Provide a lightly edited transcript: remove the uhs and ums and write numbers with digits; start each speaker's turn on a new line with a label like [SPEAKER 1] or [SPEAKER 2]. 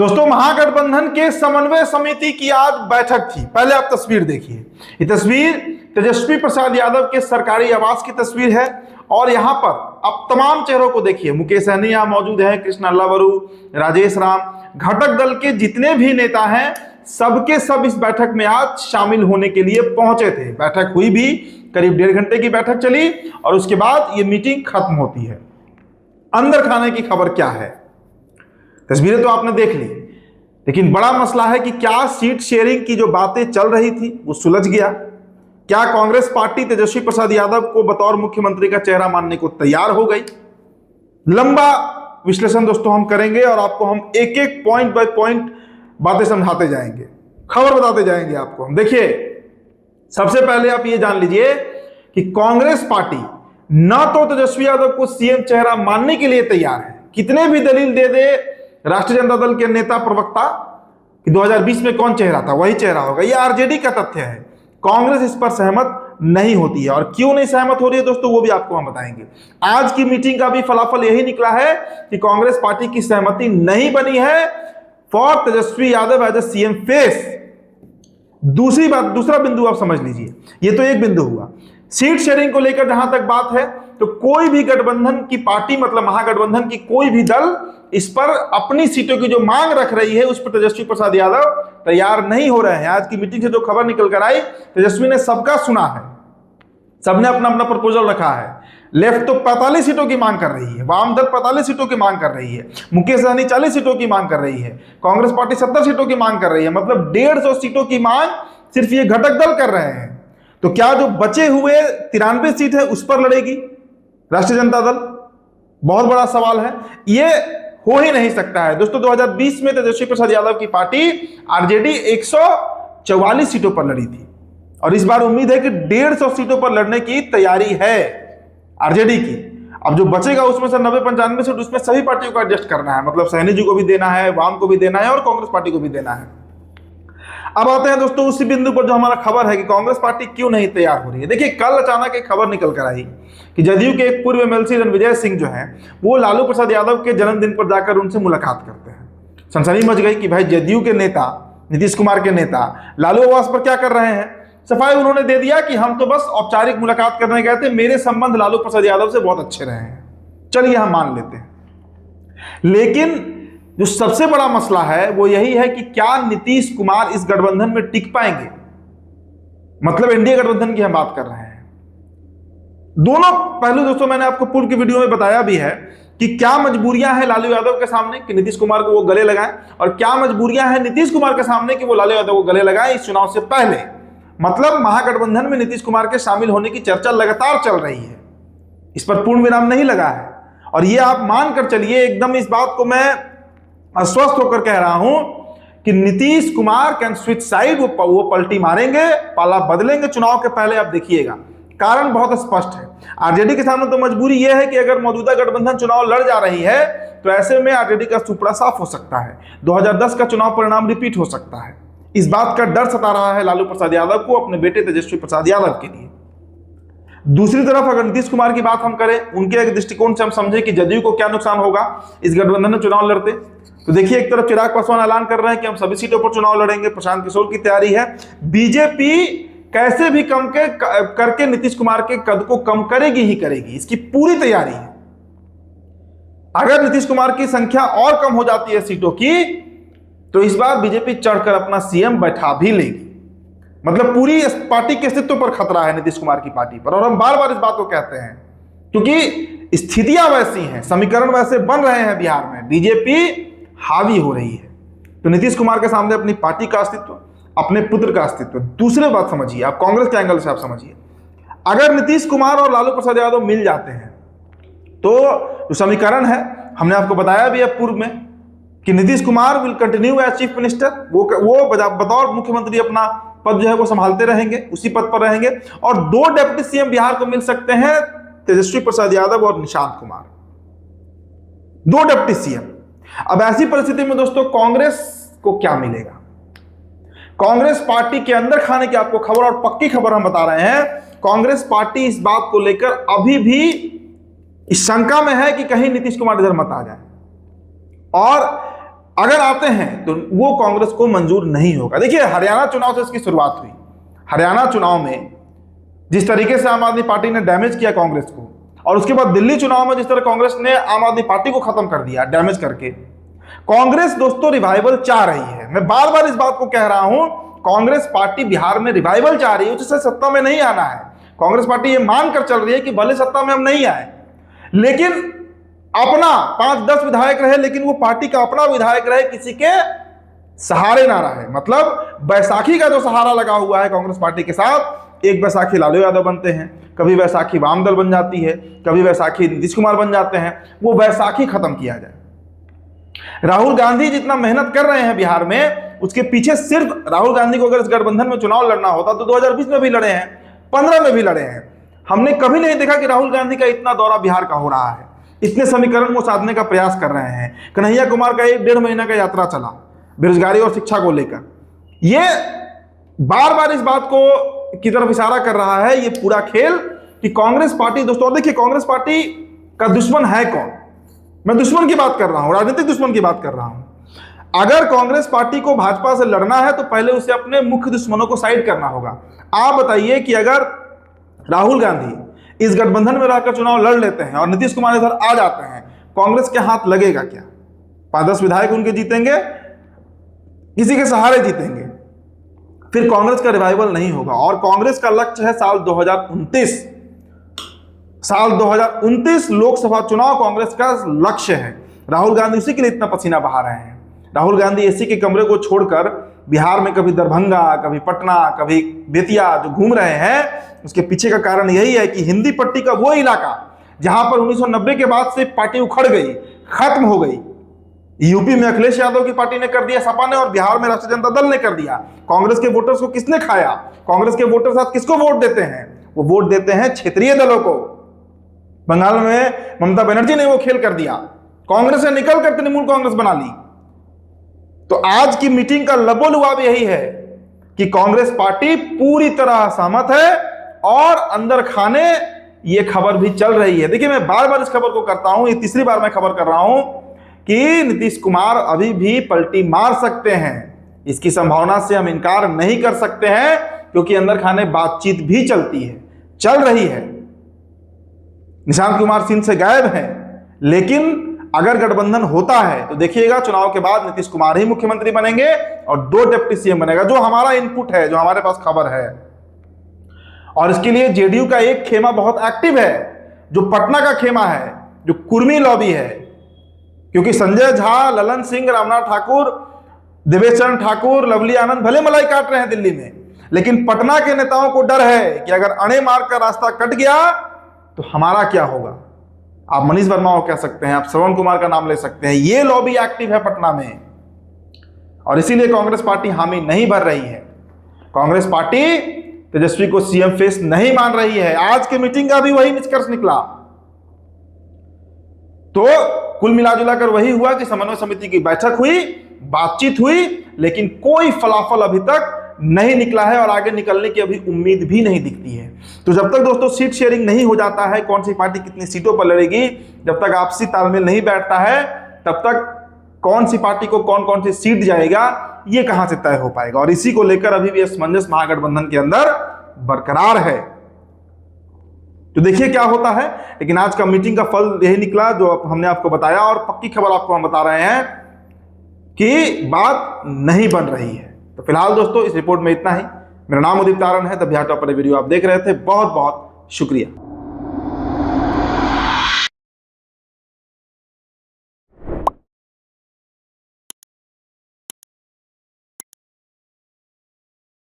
[SPEAKER 1] दोस्तों, महागठबंधन के समन्वय समिति की आज बैठक थी। पहले आप तस्वीर देखिए। ये तस्वीर तेजस्वी प्रसाद यादव के सरकारी आवास की तस्वीर है और यहां पर आप तमाम चेहरों को देखिए। मुकेश सहनी यहां मौजूद है, कृष्ण अल्लावरू, राजेश राम, घटक दल के जितने भी नेता हैं सबके सब इस बैठक में आज शामिल होने के लिए पहुंचे थे। बैठक हुई भी करीब 1.5 घंटे की बैठक चली और उसके बाद ये मीटिंग खत्म होती है। अंदर खाने की खबर क्या है, तस्वीरें तो आपने देख ली, लेकिन बड़ा मसला है कि क्या सीट शेयरिंग की जो बातें चल रही थी वो सुलझ गया? क्या कांग्रेस पार्टी तेजस्वी प्रसाद यादव को बतौर मुख्यमंत्री का चेहरा मानने को तैयार हो गई? लंबा विश्लेषण दोस्तों हम करेंगे और आपको हम एक एक पॉइंट बाय पॉइंट बातें समझाते जाएंगे, खबर बताते जाएंगे आपको हम। देखिए, सबसे पहले आप ये जान लीजिए कि कांग्रेस पार्टी न तो तेजस्वी यादव को सीएम चेहरा मानने के लिए तैयार है, कितने भी दलील दे दे राष्ट्रीय जनता दल के नेता प्रवक्ता कि 2020 में कौन चेहरा था वही चेहरा होगा, यह आरजेडी का तथ्य है। कांग्रेस इस पर सहमत नहीं होती है और क्यों नहीं सहमत हो रही है दोस्तों वो भी आपको हम बताएंगे। आज की मीटिंग का भी फलाफल यही निकला है कि कांग्रेस पार्टी की सहमति नहीं बनी है for Tejashwi Yadav as a CM face. दूसरी बात, दूसरा बिंदु आप समझ लीजिए, ये तो एक बिंदु हुआ। सीट शेयरिंग को लेकर जहां तक बात है तो कोई भी गठबंधन की पार्टी, मतलब महागठबंधन की कोई भी दल इस पर अपनी सीटों की जो मांग रख रही है उस पर तेजस्वी प्रसाद यादव तैयार नहीं हो रहे हैं। आज की मीटिंग से जो खबर निकल कर आई, तेजस्वी ने सबका सुना है, सबने अपना अपना प्रपोजल रखा है। लेफ्ट तो 45 सीटों की मांग कर रही है, वाम दल 45 सीटों की मांग कर रही है, मुकेश सहनी 40 सीटों की मांग कर रही है, कांग्रेस पार्टी 70 सीटों की मांग कर रही है। मतलब 150 सीटों की मांग सिर्फ ये घटक दल कर रहे हैं। तो क्या जो बचे हुए 93 सीट है उस पर लड़ेगी राष्ट्रीय जनता दल? बहुत बड़ा सवाल है, ये हो ही नहीं सकता है दोस्तों। 2020 में तेजस्वी प्रसाद यादव की पार्टी आरजेडी 144 सीटों पर लड़ी थी और इस बार उम्मीद है कि 150 सीटों पर लड़ने की तैयारी है आरजेडी की। अब जो बचेगा उसमें से 90-95 सीट उसमें सभी पार्टियों को एडजस्ट करना है, मतलब सहनी जी को भी देना है, वाम को भी देना है और कांग्रेस पार्टी को भी देना है। अब आते हैं दोस्तों उसी बिंदु पर जो हमारा खबर है कि कांग्रेस पार्टी क्यों नहीं तैयार हो रही है। देखिए, कल अचानक एक खबर निकल कर आई कि जदयू के एक पूर्व एमएलसी रणविजय सिंह जो है वो लालू प्रसाद यादव के जन्मदिन पर जाकर उनसे मुलाकात करते हैं। सनसनी मच गई कि भाई जदयू के नेता, नीतीश कुमार के नेता लालू आवास पर क्या कर रहे हैं। सफाई उन्होंने दे दिया कि हम तो बस औपचारिक मुलाकात करने गए थे, मेरे संबंध लालू प्रसाद यादव से बहुत अच्छे रहे हैं, चलिए हम मान लेते हैं। लेकिन जो सबसे बड़ा मसला है वो यही है कि क्या नीतीश कुमार इस गठबंधन में टिक पाएंगे, मतलब एनडीए गठबंधन की हम बात कर रहे हैं। दोनों पहलू दोस्तों मैंने आपको पूर्व की वीडियो में बताया भी है कि क्या मजबूरियां हैं लालू यादव के सामने कि नीतीश कुमार को वो गले लगाएं और क्या मजबूरियां हैं नीतीश कुमार के सामने कि वो लालू यादव को गले लगाएं इस चुनाव से पहले। मतलब महागठबंधन में नीतीश कुमार के शामिल होने की चर्चा लगातार चल रही है, इस पर पूर्ण विराम नहीं लगा है। और ये आप मानकर चलिए, एकदम इस बात को मैं अस्वस्थ होकर कह रहा हूं कि Nitish Kumar can switch side, वो पलटी मारेंगे, पाला बदलेंगे चुनाव के पहले। आप देखिएगा, कारण बहुत स्पष्ट है। आरजेडी के सामने तो मजबूरी यह है कि अगर मौजूदा गठबंधन चुनाव लड़ जा रही है तो ऐसे में आरजेडी का सुपड़ा साफ हो सकता है, 2010 का चुनाव परिणाम रिपीट हो सकता है। इस बात का डर सता रहा है लालू प्रसाद यादव को अपने बेटे तेजस्वी प्रसाद यादव के लिए। दूसरी तरफ अगर नीतीश कुमार की बात हम करें, उनके एक दृष्टिकोण से हम समझे कि जदयू को क्या नुकसान होगा इस गठबंधन में चुनाव लड़ते, तो देखिए एक तरफ चिराग पासवान ऐलान कर रहे हैं कि हम सभी सीटों पर चुनाव लड़ेंगे, प्रशांत किशोर की तैयारी है, बीजेपी कैसे भी कम करके नीतीश कुमार के कद को कम करेगी ही करेगी, इसकी पूरी तैयारी है। अगर नीतीश कुमार की संख्या और कम हो जाती है सीटों की तो इस बार बीजेपी चढ़कर अपना सीएम बैठा भी लेगी। मतलब पूरी पार्टी के अस्तित्व पर खतरा है नीतीश कुमार की पार्टी पर, और हम बार बार इस बात को कहते हैं क्योंकि स्थितियां वैसी हैं, समीकरण वैसे बन रहे हैं बिहार में, बीजेपी हावी हो रही है। तो नीतीश कुमार के सामने अपनी पार्टी का अस्तित्व, अपने पुत्र का अस्तित्व। दूसरी बात समझिए, आप कांग्रेस के एंगल से आप समझिए, अगर नीतीश कुमार और लालू प्रसाद यादव मिल जाते हैं तो जो समीकरण है, हमने आपको बताया भी है पूर्व में कि Nitish Kumar will continue as chief minister, वो बतौर मुख्यमंत्री अपना पद जो है वो संभालते रहेंगे, उसी पद पर रहेंगे, और 2 डिप्टी सीएम बिहार को मिल सकते हैं, तेजस्वी प्रसाद यादव और निशांत कुमार, 2 डिप्टी सीएम। अब ऐसी परिस्थिति में दोस्तों कांग्रेस को क्या मिलेगा? कांग्रेस पार्टी के अंदर खाने की आपको खबर, और पक्की खबर हम बता रहे हैं, कांग्रेस पार्टी इस बात को लेकर अभी भी इस शंका में है कि कहीं नीतीश कुमार इधर मत आ जाए। और अगर आते हैं तो वो कांग्रेस को मंजूर नहीं होगा। देखिए, हरियाणा चुनाव से इसकी शुरुआत हुई। हरियाणा चुनाव में जिस तरीके से आम आदमी पार्टी ने डैमेज किया कांग्रेस को, और उसके बाद दिल्ली चुनाव में जिस तरह कांग्रेस ने आम आदमी पार्टी को खत्म कर दिया डैमेज करके, कांग्रेस दोस्तों रिवाइवल चाह रही है। मैं बार बार इस बात को कह रहा हूं, कांग्रेस पार्टी बिहार में रिवाइवल चाह रही है, उससे सत्ता में नहीं आना है। कांग्रेस पार्टी ये मानकर चल रही है कि भले सत्ता में हम नहीं आए, लेकिन अपना 5-10 विधायक रहे, लेकिन वो पार्टी का अपना विधायक रहे, किसी के सहारे ना रहे। मतलब बैसाखी का जो सहारा लगा हुआ है कांग्रेस पार्टी के साथ, एक बैसाखी लालू यादव बनते हैं, कभी बैसाखी वाम दल बन जाती है, कभी बैसाखी नीतीश कुमार बन जाते हैं, वो बैसाखी खत्म किया जाए। राहुल गांधी जितना मेहनत कर रहे हैं बिहार में, उसके पीछे सिर्फ राहुल गांधी को अगर इस गठबंधन में चुनाव लड़ना होता तो 2020 में भी लड़े हैं, 15 में भी लड़े हैं। हमने कभी नहीं देखा कि राहुल गांधी का इतना दौरा बिहार का हो रहा है, इतने समीकरण वो साधने का प्रयास कर रहे हैं। कन्हैया कुमार का 1-1.5 महीना का यात्रा चला बेरोजगारी और शिक्षा को लेकर। ये बार बार इस बात को की तरफ इशारा कर रहा है ये पूरा खेल कि कांग्रेस पार्टी दोस्तों, और देखिए कांग्रेस पार्टी का दुश्मन है कौन। मैं दुश्मन की बात कर रहा हूं, राजनीतिक दुश्मन की बात कर रहा हूं। अगर कांग्रेस पार्टी को भाजपा से लड़ना है तो पहले उसे अपने मुख्य दुश्मनों को साइड करना होगा। आप बताइए कि अगर राहुल गांधी इस गठबंधन में रहकर चुनाव लड़ लेते हैं और नीतीश कुमार इधर आ जाते हैं, कांग्रेस के हाथ लगेगा क्या? 5-10 विधायक उनके जीतेंगे, किसी के सहारे जीतेंगे, फिर कांग्रेस का रिवाइवल नहीं होगा। और कांग्रेस का लक्ष्य है साल 2029 लोकसभा चुनाव कांग्रेस का लक्ष्य है। राहुल गांधी उसी के लिए इतना पसीना बहा रहे हैं। राहुल गांधी एसी के कमरे को छोड़कर बिहार में कभी दरभंगा, कभी पटना, कभी बेतिया जो घूम रहे हैं, उसके पीछे का कारण यही है कि हिंदी पट्टी का वो इलाका जहां पर 1990 के बाद से पार्टी उखड़ गई, खत्म हो गई। यूपी में अखिलेश यादव की पार्टी ने कर दिया, सपा ने, और बिहार में राष्ट्रीय जनता दल ने कर दिया। कांग्रेस के वोटर्स को किसने खाया? कांग्रेस के वोटर साथ किसको वोट देते हैं? वो वोट देते हैं क्षेत्रीय दलों को। बंगाल में ममता बनर्जी ने वो खेल कर दिया, कांग्रेस से निकलकर तृणमूल कांग्रेस बना ली। तो आज की मीटिंग का लबोलुआब यही है कि कांग्रेस पार्टी पूरी तरह सहमत है और अंदर खाने ये खबर भी चल रही है। देखिए, मैं बार बार इस खबर को करता हूं, ये तीसरी बार मैं खबर कर रहा हूं कि नीतीश कुमार अभी भी पलटी मार सकते हैं। इसकी संभावना से हम इनकार नहीं कर सकते हैं, क्योंकि अंदर खाने बातचीत भी चलती है, चल रही है। निशांत कुमार सिंह से गायब हैं, लेकिन अगर गठबंधन होता है तो देखिएगा चुनाव के बाद नीतीश कुमार ही मुख्यमंत्री बनेंगे और 2 डिप्टी सीएम बनेगा, जो हमारा इनपुट है, जो हमारे पास खबर है। और इसके लिए जेडीयू का एक खेमा बहुत एक्टिव है, जो पटना का खेमा है, जो कुर्मी लॉबी है। क्योंकि संजय झा, ललन सिंह, रामनाथ ठाकुर, देवेश चंद्र ठाकुर, लवली आनंद भले मलाई काट रहे हैं दिल्ली में, लेकिन पटना के नेताओं को डर है कि अगर अणे मार्ग का रास्ता कट गया तो हमारा क्या होगा। आप मनीष वर्मा को कह सकते हैं, आप श्रवण कुमार का नाम ले सकते हैं, ये लॉबी एक्टिव है पटना में, और इसीलिए कांग्रेस पार्टी हामी नहीं भर रही है। कांग्रेस पार्टी तेजस्वी को सीएम फेस नहीं मान रही है। आज की मीटिंग का भी वही निष्कर्ष निकला। तो कुल मिलाजुलाकर वही हुआ कि समन्वय समिति की बैठक हुई, बातचीत हुई, लेकिन कोई फलाफल अभी तक नहीं निकला है और आगे निकलने की अभी उम्मीद भी नहीं दिखती है। तो जब तक दोस्तों सीट शेयरिंग नहीं हो जाता है, कौन सी पार्टी कितनी सीटों पर लड़ेगी, जब तक आपसी तालमेल नहीं बैठता है, तब तक कौन सी पार्टी को कौन कौन सी सीट जाएगा ये कहां से तय हो पाएगा। और इसी को लेकर अभी भी असमंजस महागठबंधन के अंदर बरकरार है। तो देखिए क्या होता है। लेकिन आज का मीटिंग का फल यही निकला जो हमने आपको बताया, और पक्की खबर आपको हम बता रहे हैं कि बात नहीं बन रही है। तो फिलहाल दोस्तों इस रिपोर्ट में इतना ही। मेरा नाम उदित तारण है, द बिहार टॉपर वीडियो आप देख रहे थे। बहुत बहुत शुक्रिया।